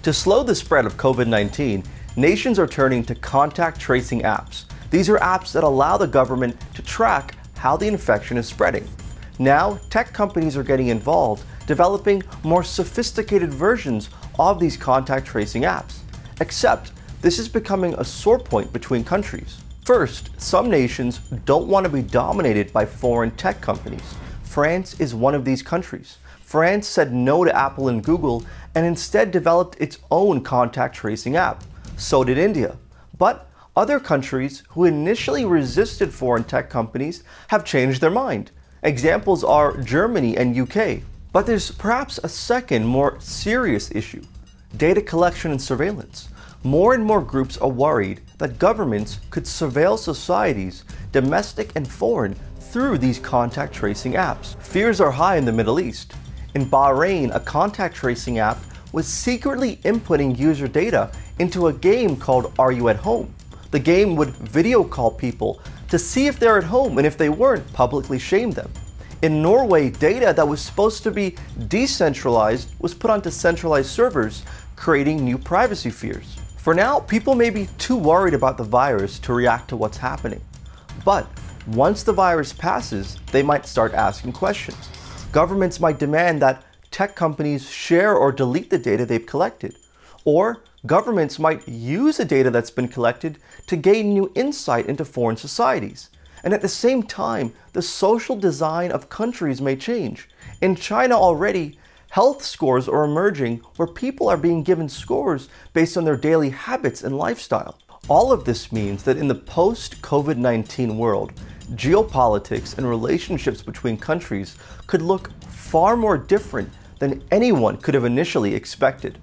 To slow the spread of COVID-19, nations are turning to contact tracing apps. These are apps that allow the government to track how the infection is spreading. Now, tech companies are getting involved, developing more sophisticated versions of these contact tracing apps. Except, this is becoming a sore point between countries. First, some nations don't want to be dominated by foreign tech companies. France is one of these countries. France said no to Apple and Google and instead developed its own contact tracing app. So did India. But other countries who initially resisted foreign tech companies have changed their mind. Examples are Germany and UK. But there's perhaps a second, more serious issue: data collection and surveillance. More and more groups are worried that governments could surveil societies, domestic and foreign, through these contact tracing apps. Fears are high in the Middle East. In Bahrain, a contact tracing app was secretly inputting user data into a game called Are You at Home? The game would video call people to see if they're at home, and if they weren't, publicly shame them. In Norway, data that was supposed to be decentralized was put onto centralized servers, creating new privacy fears. For now, people may be too worried about the virus to react to what's happening. But once the virus passes, they might start asking questions. Governments might demand that tech companies share or delete the data they've collected. Or governments might use the data that's been collected to gain new insight into foreign societies. And at the same time, the social design of countries may change. In China already, health scores are emerging where people are being given scores based on their daily habits and lifestyle. All of this means that in the post-COVID-19 world, geopolitics and relationships between countries could look far more different than anyone could have initially expected.